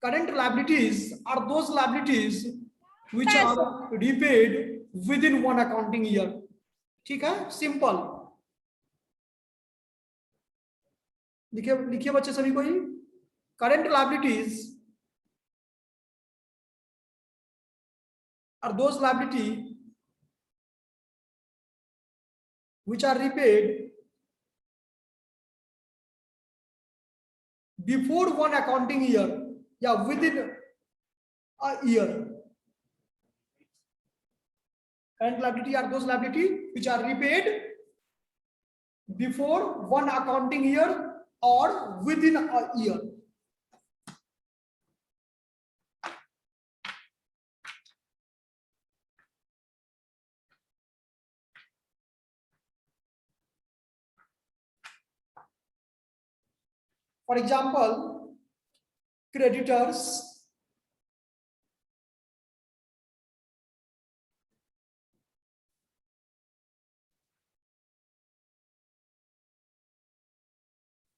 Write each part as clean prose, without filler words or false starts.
Current liabilities are those liabilities which are repaid within one accounting year. ठीक है, simple. लिखिए लिखिए बच्चे सभी को ही. Current liabilities are those liabilities which are repaid before one accounting year, yeah, within a year. Current liability are those liabilities which are repaid before one accounting year or within a year. For example, creditors,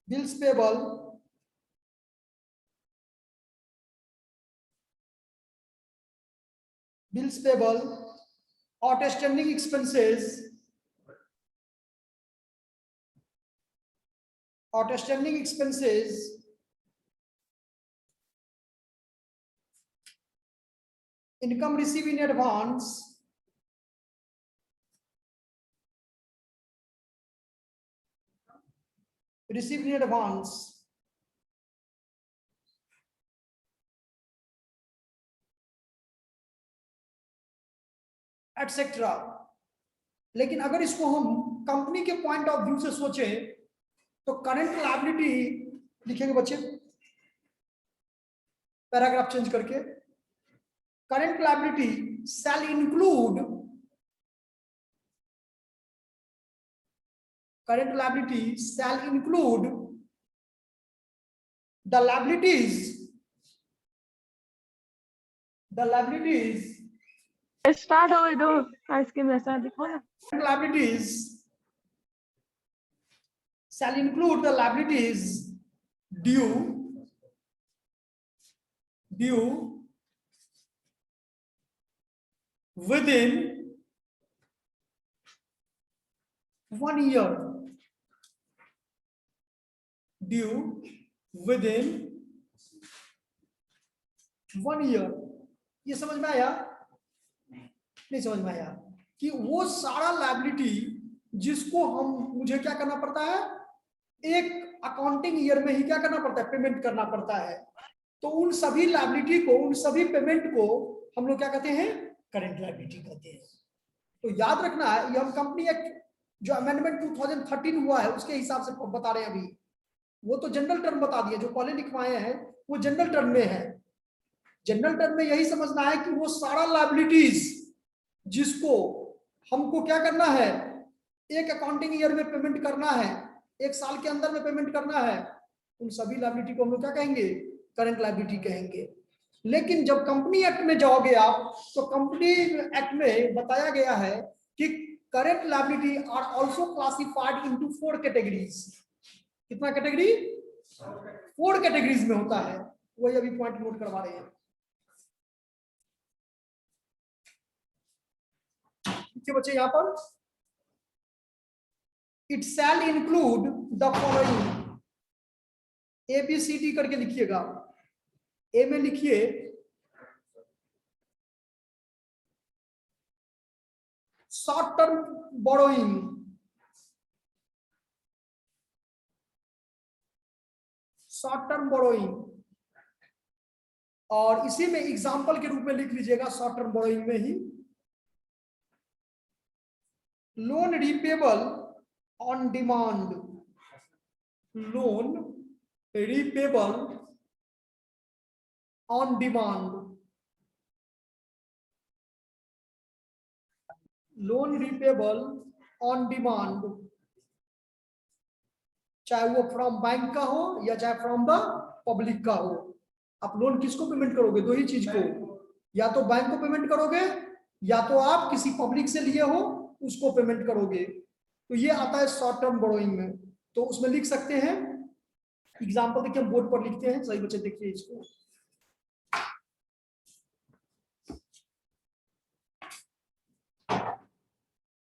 bills payable, outstanding expenses, income received in advance, etcetera. लेकिन अगर इसको हम company के point of view से सोचें तो current liability लिखेंगे बच्चे, पैराग्राफ चेंज करके. Current liability shall include, current liability shall include the liabilities start हो दो आइसक्रीम जैसा दिखो ना. liabilities shall include the liabilities due within 1 year, due within 1 year. ये समझ में आया? नहीं समझ में आया कि वो सारा लायबिलिटी जिसको मुझे क्या करना पड़ता है, एक अकाउंटिंग ईयर में ही क्या करना पड़ता है, पेमेंट करना पड़ता है. तो उन सभी लायबिलिटी को, उन सभी पेमेंट को हम लोग क्या कहते हैं, करंट लायबिलिटी कहते हैं. तो याद रखना है, ये हम कंपनी एक्ट जो अमेंडमेंट 2013 हुआ है उसके हिसाब से बता रहे हैं. अभी वो तो जनरल टर्म बता दिए, जो पहले लिखवाए हैं वो जनरल टर्म में है. जनरल टर्म में यही समझना है कि वो सारा लायबिलिटीज जिसको हमको क्या करना है, एक अकाउंटिंग ईयर में पेमेंट करना है, एक साल के अंदर में पेमेंट करना है, उन सभी लायबिलिटी को हम लोग क्या कहेंगे, करंट लायबिलिटी कहेंगे. लेकिन जब कंपनी एक्ट में जाओगे आप, तो कंपनी एक्ट में बताया गया है कि current liability are also classified into 4 categories. कितना कैटेगरी? 4 कैटेगरीज में होता है. वही अभी पॉइंट नोट करवा रहे हैं. बच्चे यहां पर it shall include the following, ABCD करके लिखिएगा. ए में लिखिए शॉर्ट टर्म बोरोइंग, और इसी में एग्जांपल के रूप में लिख लीजिएगा शॉर्ट टर्म बोरोइंग में ही, loan repayable on demand, loan repayable on demand, loan repayable on demand, चाहे वो फ्रॉम बैंक का हो या चाहे फ्रॉम द पब्लिक का हो. आप लोन किसको पेमेंट करोगे? दो ही चीज को, या तो बैंक को पेमेंट करोगे या तो आप किसी पब्लिक से लिए हो उसको पेमेंट करोगे. तो ये आता है शॉर्ट टर्म बोरोइंग में. तो उसमें लिख सकते हैं, एग्जांपल देखिए हम बोर्ड पर लिखते हैं. सही बच्चे देखिए इसको,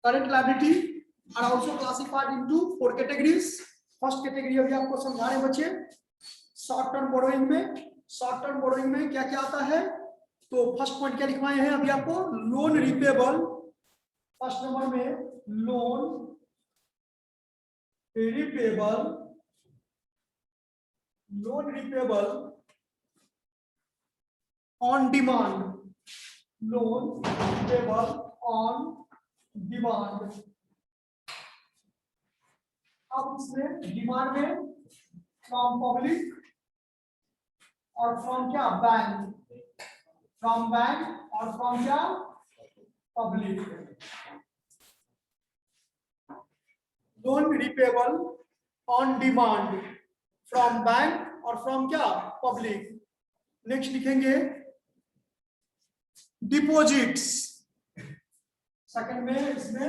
current liability are also classified into 4 categories. First category अभी आपको समझा रहे बच्चे, शॉर्ट टर्म बोरोइंग में। शॉर्ट टर्म बोरोइंग में क्या क्या आता है, तो फर्स्ट पॉइंट क्या लिखवाए हैं अभी आपको, लोन रिपेबल। फर्स्ट नंबर में loan repayable, loan repayable on demand, loan repayable on demand. अब इसमें डिमांड में फ्रॉम पब्लिक और फ्रॉम क्या, बैंक, फ्रॉम बैंक और फ्रॉम क्या, public. Loan repayable on demand from bank और फ्रॉम क्या, पब्लिक। नेक्स्ट लिखेंगे डिपॉजिट्स, सेकंड में इसमें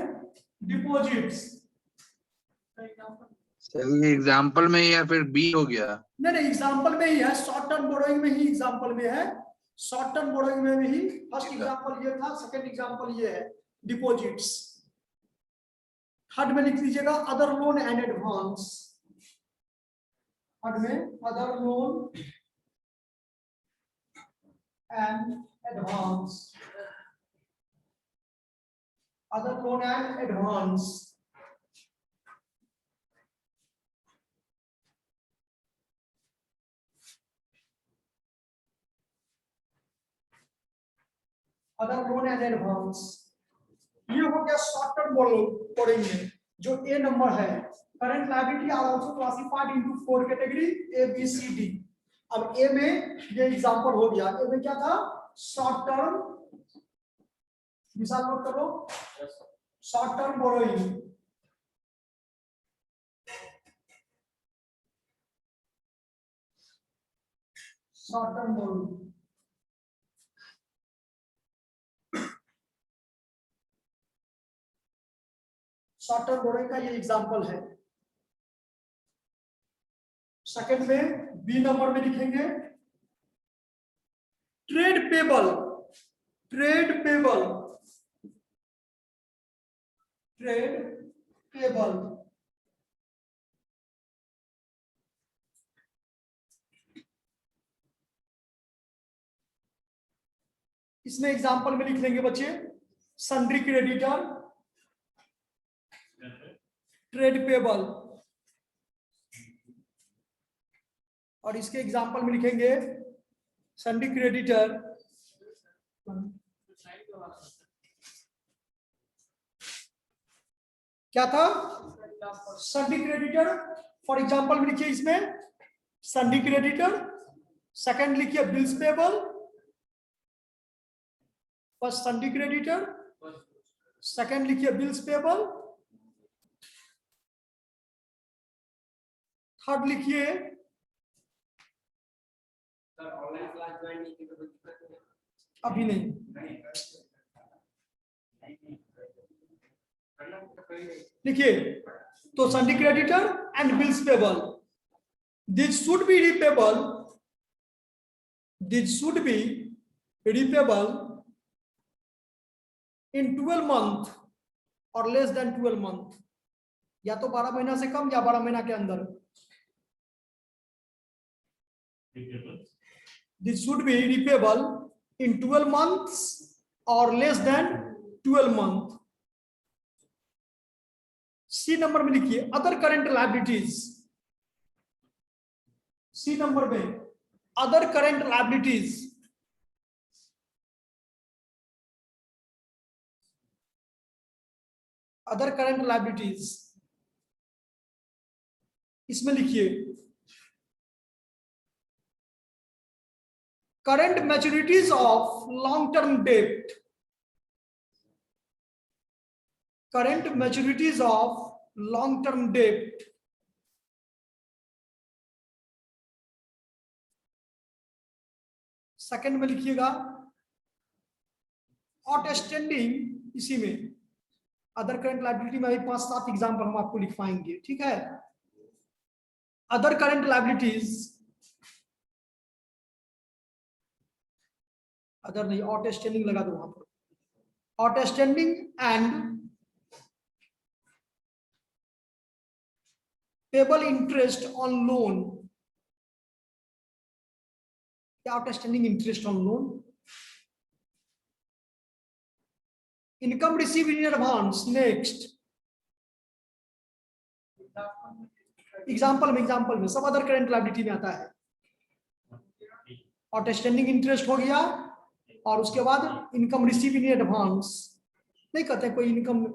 डिपॉजिट्स। सही एग्जाम्पल में या फिर बी हो गया? नहीं एग्जांपल में ही है, शॉर्ट टर्म बोरोइंग में ही एग्जांपल में है, शॉर्ट टर्म बोरोइंग में ही फर्स्ट एग्जांपल ये था, सेकंड एग्जांपल ये है डिपॉजिट्स। थर्ड में लिख लीजिएगा other loan and advance, third में other loan and advance, other loan and advance. Other loan and advance, ये हो गया शॉर्ट टर्म बोरोइंग में। जो ए नंबर है, current liability are also classified into 4 category A B C D. अब A में ये एग्जांपल हो गया, ए में क्या था, शॉर्ट टर्म, विशाल नोट करो, short term borrowing. Short term borrowing, short term borrowing का ये एग्जांपल है। सेकंड में बी नंबर में लिखेंगे trade payable, trade payable, trade payable. इसमें एग्जांपल में लिख लेंगे बच्चे सन्ड्री क्रेडिटर, ट्रेड पेबल, और इसके एग्जांपल में लिखेंगे सन्ड्री क्रेडिटर, क्या था, सन्ड्री क्रेडिटर। फॉर एग्जांपल में लिखिए इसमें सन्ड्री क्रेडिटर, सेकंड लिखिए bills payable, first sundry creditor, second लिखिए बिल्स पेबल, थर्ड लिखिए, अभी नहीं, लिखिए तो sundry creditor and bills payable, this should be repayable, this should be repayable in 12 month और लेस देन 12 मंथ, या तो 12 महीना से कम या 12 महीना के अंदर। This should be repayable in 12 months or less than 12 month. C number में लिखिए other current liabilities, C number में other current liabilities, other current liabilities, इसमें लिखिए current maturities of long term debt, current maturities of long term debt, second में लिखिएगा outstanding, इसी में other current liability में अभी 5-7 एग्जांपल हम आपको लिखवाएंगे, ठीक है। अदर करंट लायबिलिटीज, अदर नहीं, आउटस्टैंडिंग लगा दो वहां पर, outstanding and payable interest on loan, outstanding interest on loan, income receive in advance. Next example में सब अदर करंट लायबिलिटी में आता है। आउटस्टैंडिंग इंटरेस्ट हो गया और उसके बाद इनकम रिसीव इन एडवांस। नहीं कहते कोई इनकम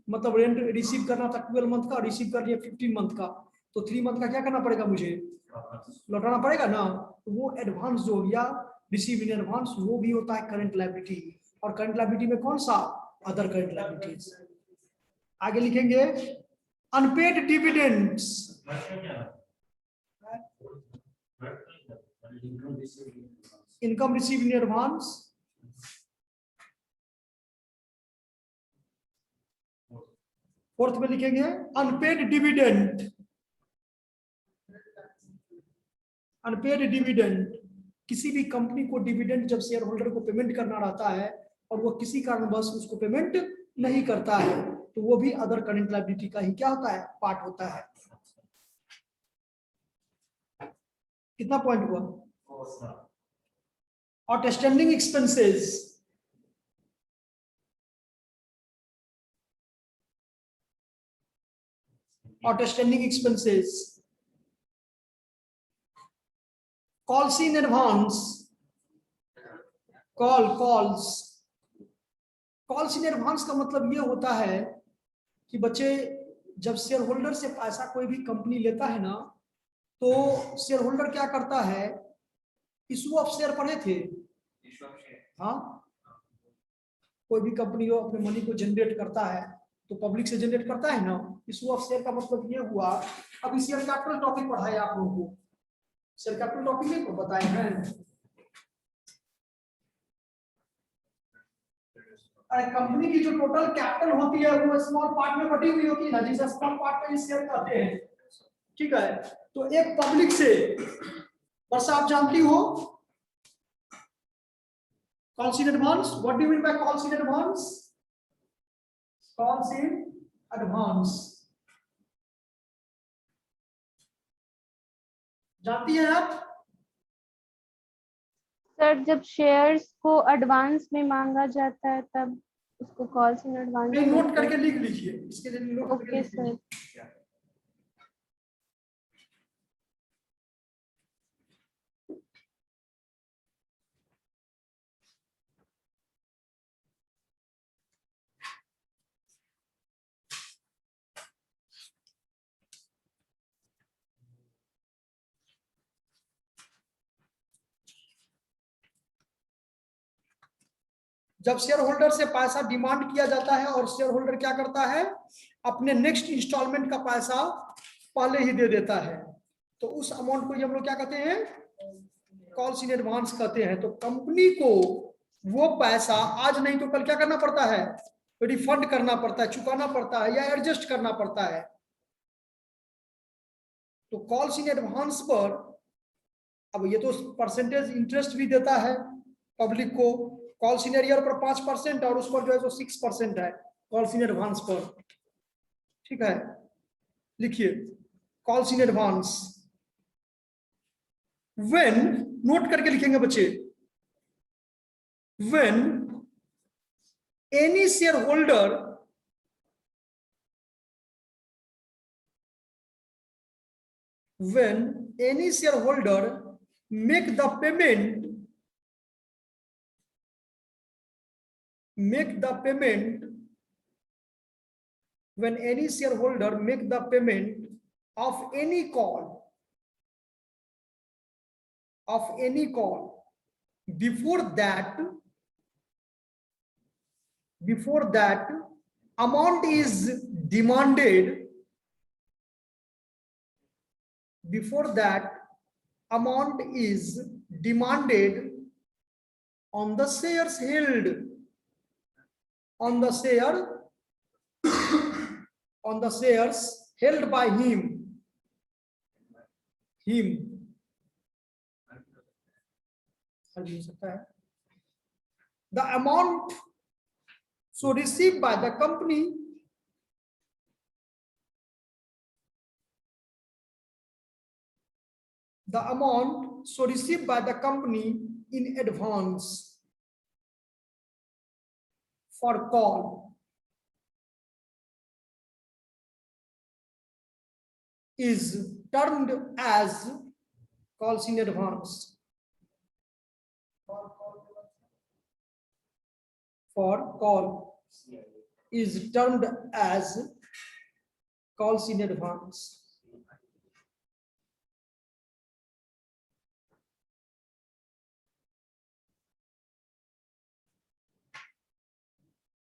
मतलब रेंट रिसीव करना था 12 मंथ का, रिसीव कर लिया 15 मंथ का, तो 3 मंथ का क्या करना पड़ेगा, मुझे लौटाना पड़ेगा ना। तो वो एडवांस जो हो गया रिसीव इन एडवांस, वो भी होता है करंट लायबिलिटी। और करंट लायबिलिटी में कौन सा, अदर करंट लायबिलिटीज। आगे लिखेंगे unpaid dividends, income receive in advance, fourth में लिखेंगे अनपेड डिविडेंड। अनपेड डिविडेंड, किसी भी कंपनी को डिविडेंड जब शेयर होल्डर को पेमेंट करना रहता है और वो किसी कारणवश उसको पेमेंट नहीं करता है, तो वो भी अदर करंट लायबिलिटी का ही क्या होता है, पार्ट होता है। कितना पॉइंट हुआ। Outstanding expenses, outstanding expenses, calls in advance, calls in advance का मतलब ये होता है कि बच्चे जब शेयर होल्डर से पैसा कोई भी कंपनी लेता है ना, तो शेयर होल्डर क्या करता है, इशू ऑफ शेयर पढ़े थे, हाँ, कोई भी कंपनी हो अपने मनी को जनरेट करता है तो पब्लिक से जनरेट करता है ना। इशू ऑफ शेयर का मतलब ये हुआ, अभी शेयर कैपिटल टॉपिक पढ़ाया आप लोगों को, शेयर कैपिटल टॉपिक नहीं को बताए हैं। अरे कंपनी की जो टोटल कैपिटल होती है वो स्मॉल पार्ट में बटी हुई होती है ना, जिसे स्मॉल पार्ट में शेयर कहते हैं, ठीक है। तो एक पब्लिक से, बस आप जानती हो calls in advance, what do you mean buy calls in advance, calls in advance जानती हैं आप। सर जब शेयर्स को एडवांस में मांगा जाता है तब उसको कॉल्स इन एडवांस नहीं, नोट करके लिख लीजिए, इसके लिए नोट करके ओके लिख सर। लीजिए। जब शेयर होल्डर से पैसा डिमांड किया जाता है और शेयर होल्डर क्या करता है, अपने नेक्स्ट इंस्टॉलमेंट का पैसा पहले ही दे देता है, तो उस अमाउंट को हम लोग क्या कहते हैं, कॉल्स इन एडवांस कहते हैं। तो कंपनी को वो पैसा आज नहीं तो कल क्या करना पड़ता है, रिफंड करना पड़ता है, चुकाना पड़ता है या एडजस्ट करना पड़ता है। तो कॉल्स इन एडवांस पर अब ये तो परसेंटेज इंटरेस्ट भी देता है पब्लिक को, कॉल्स इन एरियर पर 5% और उस पर जो है 6% है कॉल्स इन एडवांस पर, ठीक है। लिखिए calls in advance, when, note करके लिखेंगे बच्चे, when any share holder make the payment when any shareholder make the payment of any call before that amount is demanded, on the shares held by him the amount so received by the company the amount so received by the company in advance for call is termed as calls in advance. For call is termed as calls in advance.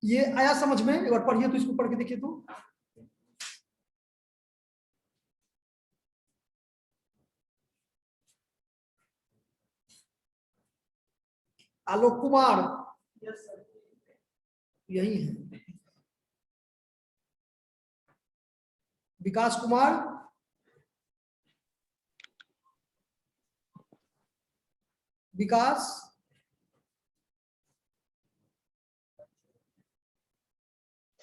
ये आया समझ में? एक बार पढ़िए तो, इसको पढ़ के देखिए तो। आलोक कुमार, यही है। विकास कुमार, विकास,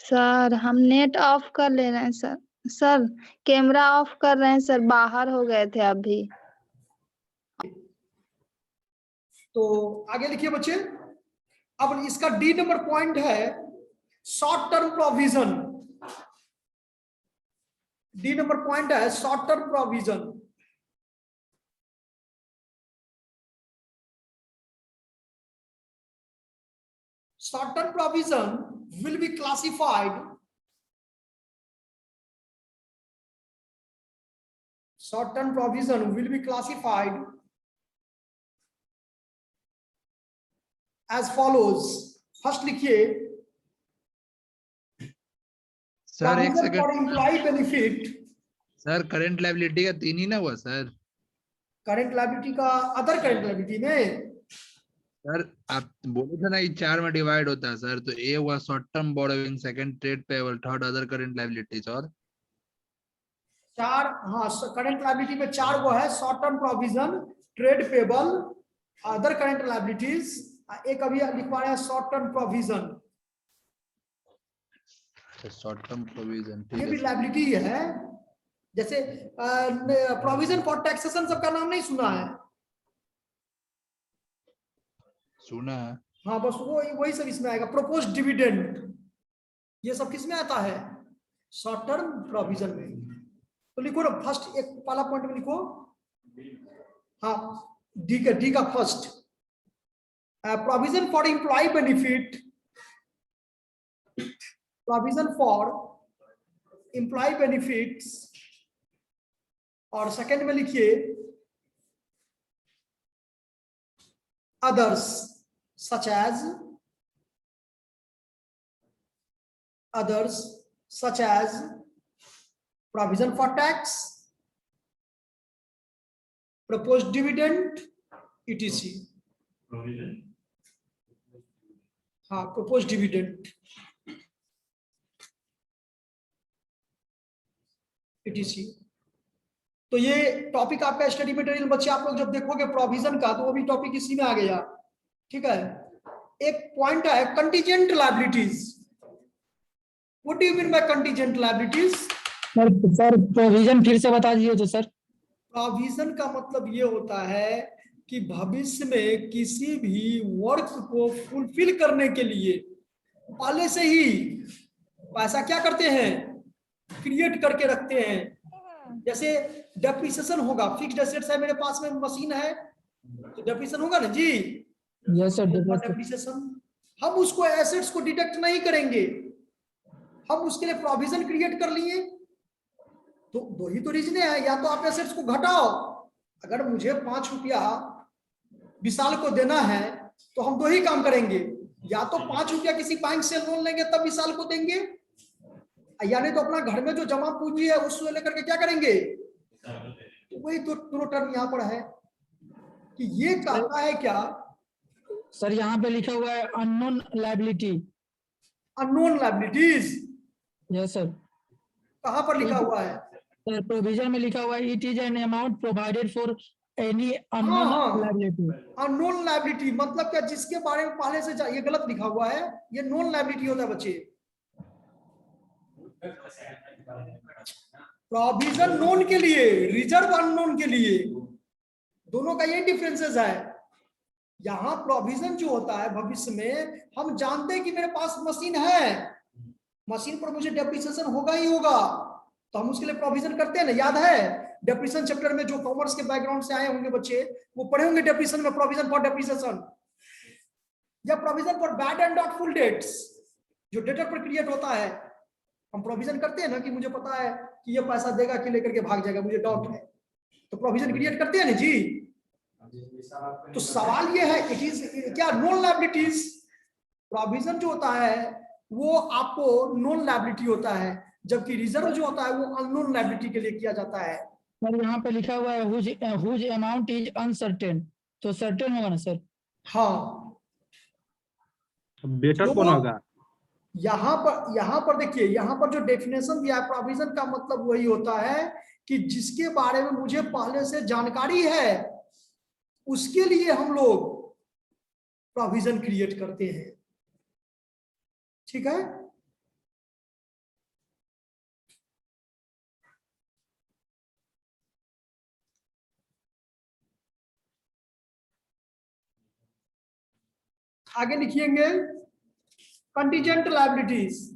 सर हम नेट ऑफ कर ले रहे हैं सर। सर कैमरा ऑफ कर रहे हैं सर, बाहर हो गए थे अभी। तो आगे लिखिए बच्चे। अब इसका डी नंबर पॉइंट है short term provision. D number point है short term provision. Short term provision will be classified. Short-term provision will be classified as follows. First लिखिए, सर एक provision for second employee benefit. Sir current liability का 3 ही ना हुआ sir? Current liability का other current liability में sir आप बोले थे ना ये 4 में डिवाइड होता है सर, तो ए हुआ short term borrowing, second trade payable, third other current liabilities और 4। हाँ, करंट लायबिलिटी में 4 वो है short term provision, trade payable, other current liabilities. एक अभी लिखवा रहे हैं short term provision. Short term provision ये ठीक भी है। लायबिलिटी है। जैसे प्रोविजन फॉर टैक्सेशन सबका नाम नहीं सुना है? सुना है। हाँ, बस वो वही सब इसमें आएगा। प्रोपोज डिविडेंड, ये सब किसमें आता है? शॉर्ट टर्म प्रोविजन में। तो लिखो ना फर्स्ट, एक पहला पॉइंट में लिखो। हाँ, डी का first, provision for employ benefit. Provision for employ benefits. और सेकंड में लिखिए others such as provision for tax, proposed dividend, etc. हाँ, proposed dividend, etc. तो ये टॉपिक आपका स्टडी मटेरियल बच्चे आप लोग जब देखोगे प्रोविजन का, तो वो भी टॉपिक इसी में आ गया। ठीक है। एक पॉइंट है contingent liabilities. What do you mean by contingent liabilities? Sir provision फिर से बता दीजिए तो सर। प्रोविजन का मतलब ये होता है कि भविष्य में किसी भी वर्क को फुलफिल करने के लिए पहले से ही पैसा क्या करते हैं, क्रिएट करके रखते हैं। जैसे डेप्रिसिएशन होगा, फिक्स्ड एसेट्स है, मेरे पास में मशीन है तो डेप्रिसिएशन होगा ना जी। Yes sir. डेप्रिसिएशन हम उसको एसेट्स को डिडक्ट नहीं करेंगे, हम उसके लिए प्रोविजन क्रिएट कर लिए। तो दो ही तो रीजन है, या तो आप एसेट्स को घटाओ। अगर मुझे 5 रुपया विशाल को देना है तो हम दो ही काम करेंगे, या तो 5 रुपया किसी बैंक से लोन लेंगे तब विशाल को देंगे, यानी तो अपना घर में जो जमा पूंजी है उसको लेकर के क्या करेंगे। तो वही तो दोनों टर्म यहाँ पर है कि ये कहता है क्या सर, यहाँ पे लिखा हुआ है unknown liability. Unknown liabilities yes sir. कहाँ पर लिखा हुआ है? सर प्रोविजन में लिखा हुआ है it is an amount provided for any unknown liability. Unknown liability मतलब क्या, जिसके बारे में पहले से, ये गलत लिखा हुआ है, ये नॉन लायबिलिटी होता है बच्चे। प्रोविजन नोन के लिए, रिजर्व अननोन के लिए। दोनों का ये डिफरेंसेस है। यहाँ प्रोविजन जो होता है भविष्य में, हम जानते हैं कि मेरे पास मशीन है, मशीन पर मुझे डेप्रिसिएशन होगा ही होगा, तो हम उसके लिए प्रोविजन करते हैं ना। याद है डेप्रिसिएशन चैप्टर में, जो कॉमर्स के बैकग्राउंड से आए होंगे बच्चे, वो पढ़े होंगे डेप्रिसिएशन में, प्रोविजन फॉर डेप्रिसिएशन या provision for bad and doubtful debts, जो डेटर पर क्रिएट होता है। हम प्रोविजन करते हैं ना कि मुझे पता है कि ये पैसा देगा कि लेकर के भाग जाएगा, मुझे डाउट है, तो प्रोविजन क्रिएट करते हैं ना जी। तो सवाल ये है, इट इज क्या नॉन लायबिलिटीज, प्रोविजन जो होता है वो आपको नॉन लायबिलिटी होता है, जबकि रिजर्व जो होता है वो अननोन लायबिलिटी के लिए किया जाता है। सर यहाँ पे लिखा हुआ है हुज अमाउंट इज अनसर्टेन, तो सर्टेन होगा ना सर? हाँ, बेटर कौन होगा? यहाँ पर देखिए, यहाँ पर जो डेफिनेशन दिया है प्रोविजन का, मतलब वही होता है कि जिसके बारे में मुझे पहले से जानकारी है, उसके लिए हम लोग प्रोविजन क्रिएट करते हैं। ठीक है, आगे लिखिएंगे कंटीजेंट लायबिलिटीज।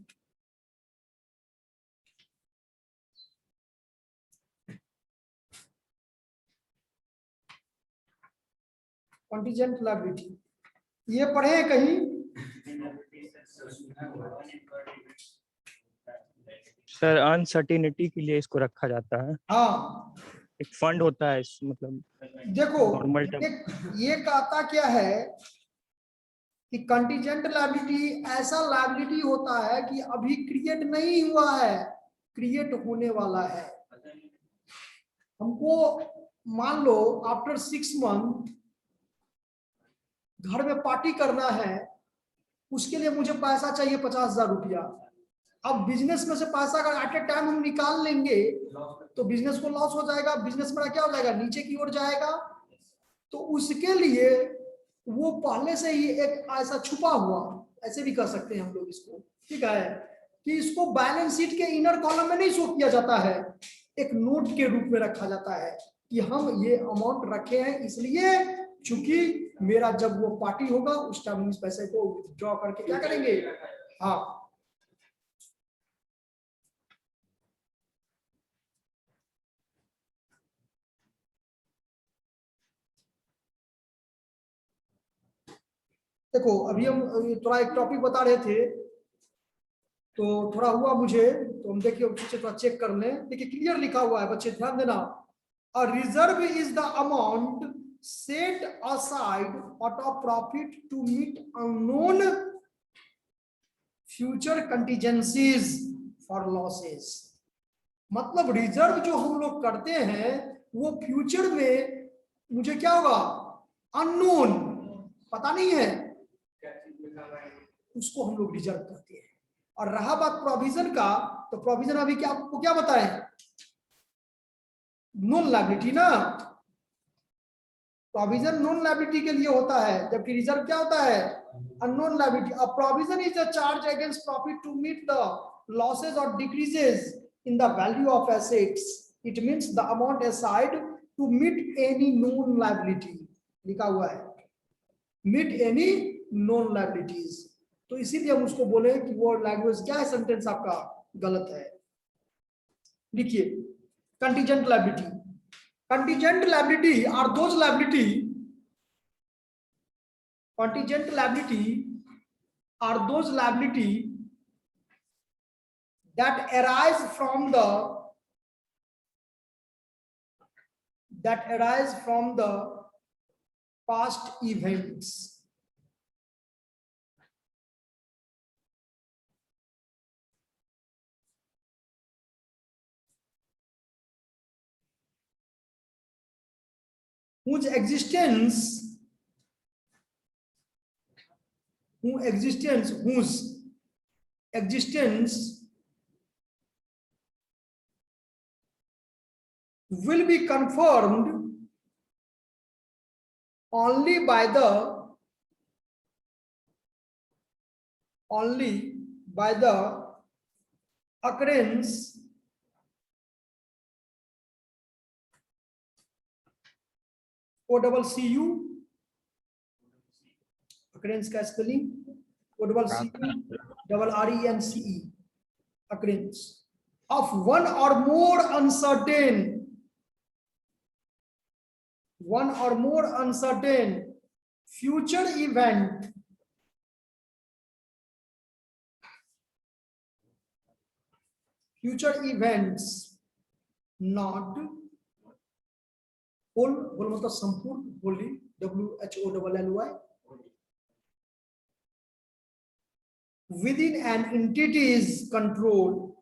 कंटीजेंट लायबिलिटी ये पढ़े हैं कहीं? सर अनसर्टिनिटी के लिए इसको रखा जाता है, हाँ, एक फंड होता है मतलब देखो नॉर्मल टर्म। ये कहता क्या है कि कंटीजेंट लायबिलिटी ऐसा लायबिलिटी होता है कि अभी क्रिएट नहीं हुआ है, क्रिएट होने वाला है। हमको मान लो आफ्टर 6 मंथ घर में पार्टी करना है, उसके लिए मुझे पैसा चाहिए 50,000 रुपया। अब बिजनेस में से पैसा अगर एट ए टाइम हम निकाल लेंगे तो बिजनेस को लॉस हो जाएगा, बिजनेस मेरा क्या हो जाएगा, नीचे की ओर जाएगा। तो उसके लिए वो पहले से ही एक ऐसा छुपा हुआ, ऐसे भी कर सकते हैं हम लोग इसको, ठीक है, कि इसको बैलेंस शीट के इनर कॉलम में नहीं शो किया जाता है, एक नोट के रूप में रखा जाता है कि हम ये अमाउंट रखे हैं, इसलिए चूंकि मेरा जब वो पार्टी होगा उस टाइम इस पैसे को ड्रॉ करके क्या करेंगे। हाँ, देखो अभी हम थोड़ा एक टॉपिक बता रहे थे, तो थोड़ा हुआ मुझे, तो हम देखिए पीछे थोड़ा चेक कर लें। देखिए क्लियर लिखा हुआ है बच्चे, ध्यान देना। A reserve is the amount set aside out of profit to meet unknown future contingencies for losses. मतलब रिजर्व जो हम लोग करते हैं वो फ्यूचर में मुझे क्या होगा, अननोन, पता नहीं है, उसको हम लोग रिजर्व करते हैं। और रहा बात प्रोविजन का, तो प्रोविजन अभी क्या आपको क्या बताएं, नॉन लायबिलिटी ना, प्रोविजन नॉन लायबिलिटी के लिए होता है, जबकि रिजर्व क्या होता है, unknown liability. A provision is a charge against profit to meet the losses और decreases in the value of assets, it means the amount aside to meet any known liability, लिखा हुआ है मीट एनी नॉन लायबिलिटीज। तो इसीलिए हम उसको बोले कि वो लैंग्वेज क्या है, सेंटेंस आपका गलत है। लिखिए contingent liability. Contingent liability are those liability, contingent liability are those liability that arise from the past events. Whose existence will be confirmed only by the occurrence OCCU, occurrence का spelling OCCU RENCE, occurrence of one or more uncertain future event events not whole मतलब संपूर्ण wholly WHOLLY within an entity's control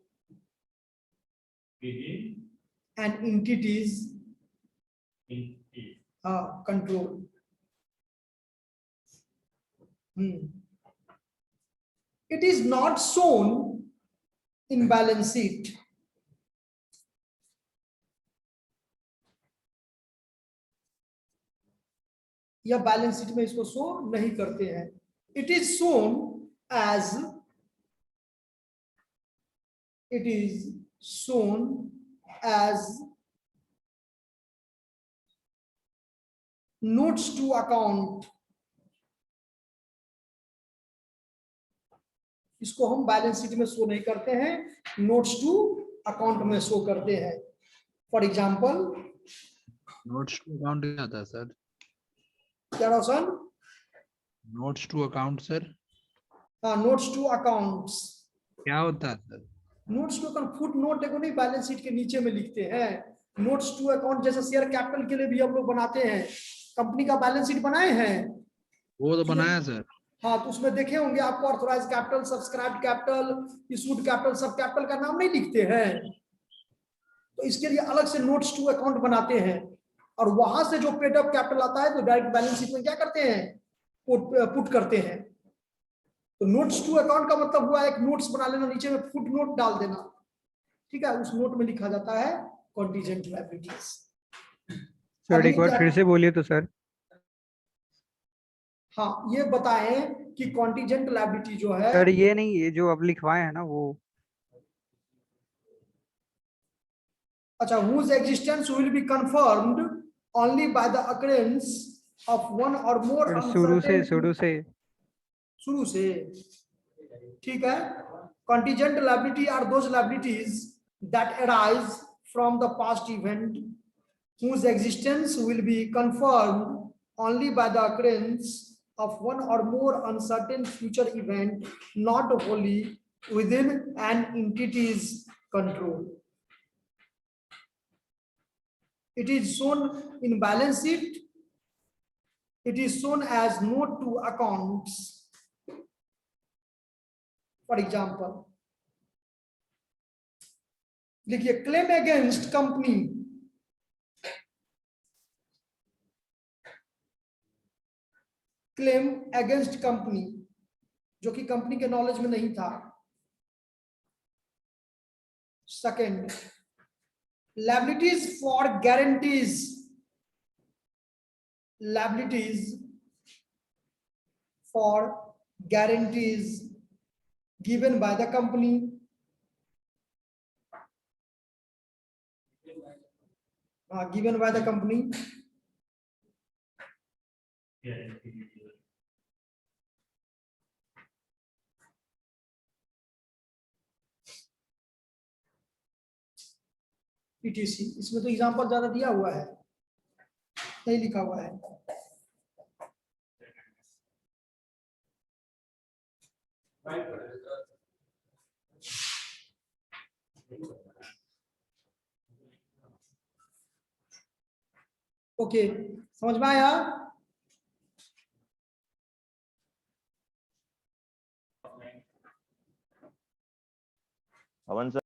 control. It is not shown in balance sheet. या balance sheet में इसको show नहीं करते हैं. It is shown as notes to account. इसको हम बैलेंस शीट में शो नहीं करते हैं, नोट्स टू अकाउंट में शो करते हैं. For example notes to account क्या आता है सर? क्या Roshan? Notes to account sir हाँ, नोट्स टू अकाउंट्स क्या होता है sir? Notes to account foot note देखो नहीं, बैलेंस शीट के नीचे में लिखते हैं. नोट्स टू अकाउंट जैसे शेयर कैपिटल के लिए भी हम लोग बनाते हैं, कंपनी का बैलेंस शीट बनाए हैं. वो तो बनाया सर. हाँ, तो उसमें देखे होंगे आपको authorise capital, subscribe capital, issued capital, सब कैपिटल का नाम नहीं लिखते हैं. तो इसके लिए अलग से नोट्स टू अकाउंट बनाते हैं, और वहां से जो पेड अप कैपिटल आता है तो डायरेक्ट बैलेंस शीट में क्या करते हैं, पुट करते हैं. तो नोट्स टू अकाउंट का मतलब हुआ एक नोट्स बना लेना, नीचे में फुट नोट डाल देना. ठीक है, उस नोट में लिखा जाता है कॉन्टीजेंट लायबिलिटीज. सर एक बार फिर से बोलिए तो सर. हाँ, ये बताएं कि कॉन्टीजेंट लायबिलिटी जो है सर ये नहीं, ये जो अब लिखवाए हैं ना वो. अच्छा, whose existence will be confirmed only by the occurrence of one or more शुरू से ठीक है. Contingent liability are those liabilities that arise from the past event whose existence will be confirmed only by the occurrence of one or more uncertain future event not wholly within an entity's control. It is shown in balance sheet. It is shown as note to accounts. For example, देखिए claim against company. Claim against company जो कि company के knowledge में नहीं था. Second, liabilities for guarantees. Liabilities for guarantees given by the company. Given by the company. PTC, इसमें तो example ज्यादा दिया हुआ है, नहीं लिखा हुआ है. ओके, समझ में आया? Oven sir